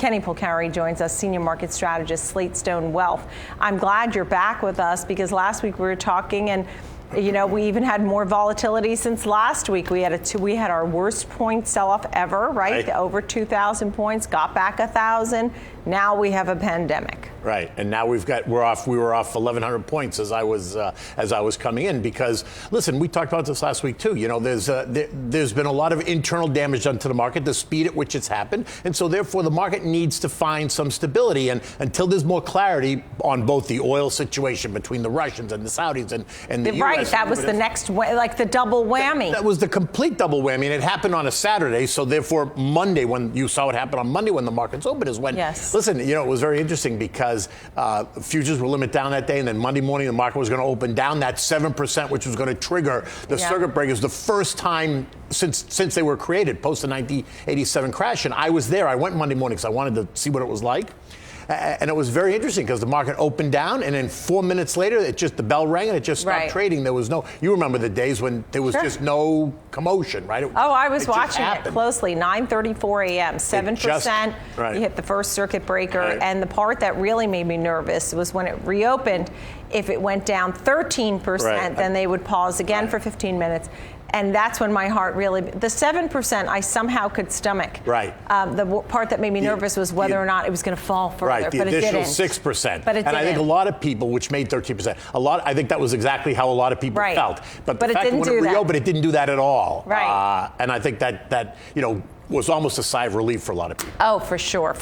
Kenny Polcari joins us, Senior Market Strategist, Slate Stone Wealth. I'm glad you're back with us because last week we were talking and we even had more volatility since last week. We had our worst point sell-off ever, right? Over 2,000 points, got back 1,000. Now we have a pandemic. Right, and now we were off 1,100 points as I was coming in because, listen, we talked about this last week too. There's been a lot of internal damage done to the market, the speed at which it's happened, and so therefore the market needs to find some stability. And until there's more clarity on both the oil situation between the Russians and the Saudis and the right, U.S. that was the next, like the double whammy. That was the complete double whammy, and it happened on a Saturday. So therefore, Monday, when you saw it happen on Monday when the markets opened, is when. Yes. Listen, it was very interesting because futures were limited down that day, and then Monday morning the market was going to open down that 7%, which was going to trigger the circuit breakers, the first time since they were created, post the 1987 crash. And I was there. I went Monday morning because I wanted to see what it was like. And it was very interesting because the market opened down, and then 4 minutes later, the bell rang and it just stopped trading. There was you remember the days when there was just no commotion, right? I was watching it closely. 9:34 a.m., 7%. You hit the first circuit breaker, and the part that really made me nervous was when it reopened. If it went down 13%, then they would pause again for 15 minutes. And that's when my heart the 7% I somehow could stomach. Right. The part that made me nervous was whether or not it was going to fall further. Right, the but additional it didn't. 6%. But it and didn't. I think a lot of people, which made 13%, I think that was exactly how a lot of people felt. But the fact that when it reopened, it didn't do that at all. Right. And I think that was almost a sigh of relief for a lot of people. Oh, for sure.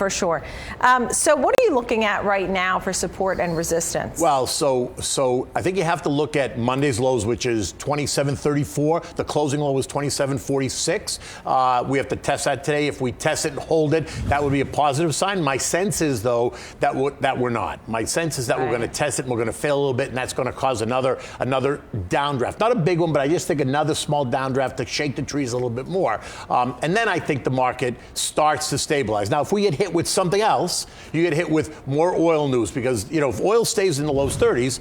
So what are you looking at right now for support and resistance? Well, so I think you have to look at Monday's lows, which is 27.34. The closing low was 27.46. We have to test that today. If we test it and hold it, that would be a positive sign. My sense is, though, that we're not. My sense is that we're going to test it and we're going to fail a little bit, and that's going to cause another downdraft. Not a big one, but I just think another small downdraft to shake the trees a little bit more. And then I think the market starts to stabilize. Now, if we get hit with something else, you get hit with more oil news because, if oil stays in the low 30s,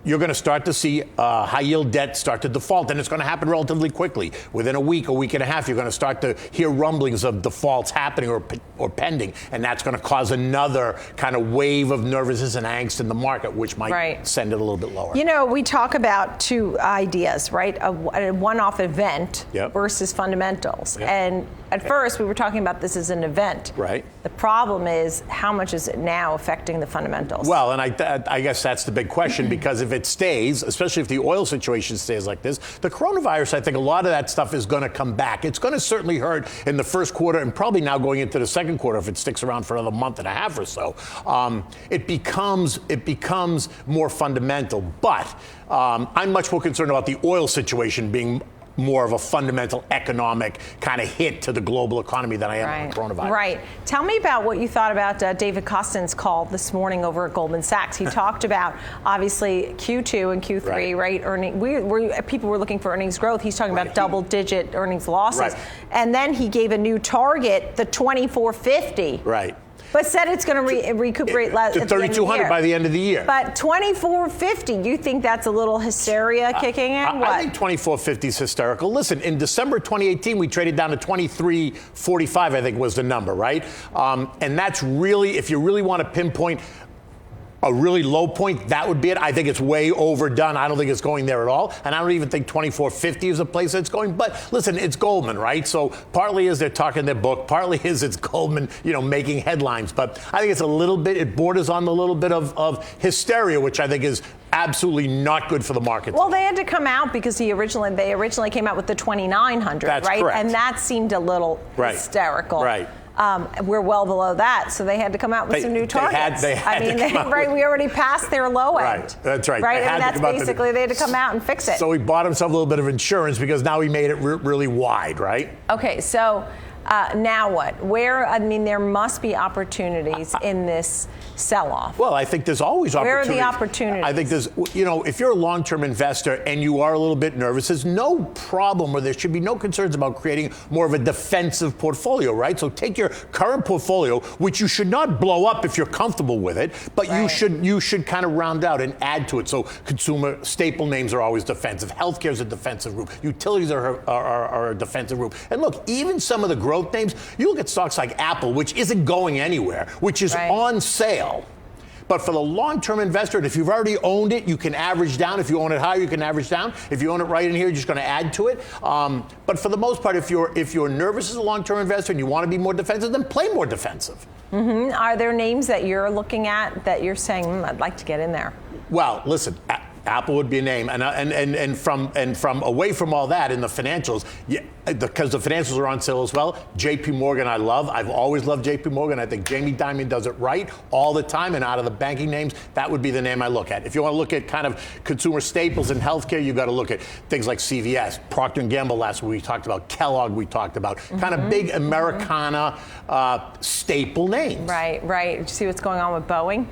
you're going to start to see high yield debt start to default, and it's going to happen relatively quickly. Within a week and a half, you're going to start to hear rumblings of defaults happening or pending, and that's going to cause another kind of wave of nervousness and angst in the market, which might send it a little bit lower. We talk about two ideas, right? A one-off event versus fundamentals. And at first, we were talking about this as an event. Right. The problem is, how much is it now affecting the fundamentals? Well, and I guess that's the big question, because if it stays, especially if the oil situation stays like this, the coronavirus, I think a lot of that stuff is going to come back. It's going to certainly hurt in the first quarter and probably now going into the second quarter if it sticks around for another month and a half or so. It becomes more fundamental. But I'm much more concerned about the oil situation being more of a fundamental economic kind of hit to the global economy than I am on coronavirus. Right. Tell me about what you thought about David Kostin's call this morning over at Goldman Sachs. He talked about, obviously, Q2 and Q3, right? People were looking for earnings growth. He's talking about double-digit earnings losses. Right. And then he gave a new target, the 2450. Right. But said it's going to recuperate to 3,200 by the end of the year. But 2450, you think that's a little hysteria kicking in? I think 2450 is hysterical. Listen, in December 2018, we traded down to 2345, I think was the number, right? And that's really, if you really want to pinpoint a really low point, that would be it. I think it's way overdone. I don't think it's going there at all. And I don't even think 2450 is a place that's going. But listen, it's Goldman, right? So partly is they're talking their book. Partly is it's Goldman, making headlines. But I think it's a little bit, it borders on a little bit of hysteria, which I think is absolutely not good for the market. Well, they had to come out because they originally came out with the 2900, That's right? correct. And that seemed a little hysterical. Right. We're well below that, so they had to come out with some new targets. They had we already passed their low end. Right, that's right. Right, and that's basically they had to come out and fix it. So he bought himself a little bit of insurance because now he made it really wide, right? Okay, so now what? There must be opportunities in this sell-off. Well, I think there's always opportunities. Where are the opportunities? I think there's, if you're a long-term investor and you are a little bit nervous, there's no problem, or there should be no concerns about creating more of a defensive portfolio, right? So take your current portfolio, which you should not blow up if you're comfortable with it, but you should kind of round out and add to it. So consumer staple names are always defensive. Healthcare is a defensive group. Utilities are a defensive group. And look, even some of the growth growth names, you look at stocks like Apple, which isn't going anywhere, which is on sale. But for the long-term investor, and if you've already owned it, you can average down. If you own it higher, you can average down. If you own it right in here, you're just going to add to it. But for the most part, if you're nervous as a long-term investor and you want to be more defensive, then play more defensive. Mm-hmm. Are there names that you're looking at that you're saying, I'd like to get in there? Well, listen. Apple would be a name, and from away from all that in the financials, because the financials are on sale as well. J.P. Morgan, I love. I've always loved J.P. Morgan. I think Jamie Dimon does it right all the time. And out of the banking names, that would be the name I look at. If you want to look at kind of consumer staples in healthcare, you've got to look at things like CVS, Procter & Gamble. Last week we talked about Kellogg. We talked about kind of big Americana staple names. Right. Did you see what's going on with Boeing?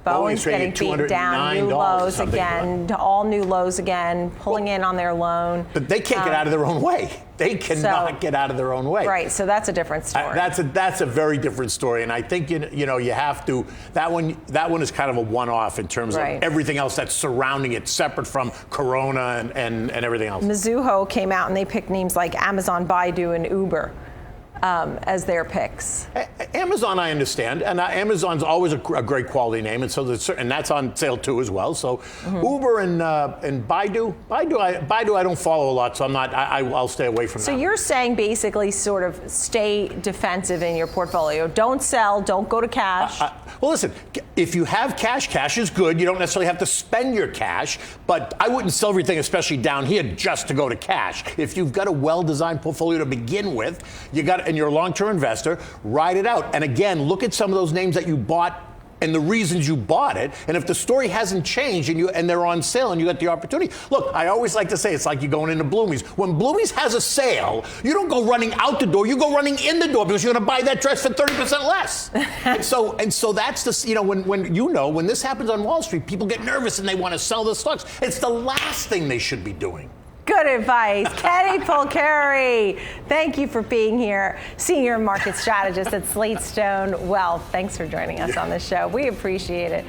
Boeing's getting beat down, new lows again, all new lows again, pulling in on their loan. But they can't get out of their own way. They cannot get out of their own way. Right, so that's a different story. That's a very different story, and I think you have to. That one is kind of a one-off in terms of everything else that's surrounding it, separate from Corona and everything else. Mizuho came out and they picked names like Amazon, Baidu, and Uber as their picks. Amazon, I understand, and Amazon's always a great quality name, and so and that's on sale too as well. So Uber and Baidu, I don't follow a lot, so I'll stay away from that. So you're saying basically sort of stay defensive in your portfolio. Don't sell. Don't go to cash. Well, listen, if you have cash, cash is good. You don't necessarily have to spend your cash, but I wouldn't sell everything, especially down here, just to go to cash. If you've got a well-designed portfolio to begin with, and you're a long-term investor, ride it out. And again, look at some of those names that you bought and the reasons you bought it. And if the story hasn't changed and they're on sale and you got the opportunity. Look, I always like to say it's like you're going into Bloomie's. When Bloomie's has a sale, you don't go running out the door, you go running in the door because you're going to buy that dress for 30% less. and so that's the, when this happens on Wall Street, people get nervous and they want to sell the stocks. It's the last thing they should be doing. Good advice. Kenny Polcari, thank you for being here. Senior market strategist at Slate Stone Wealth. Thanks for joining us on the show. We appreciate it.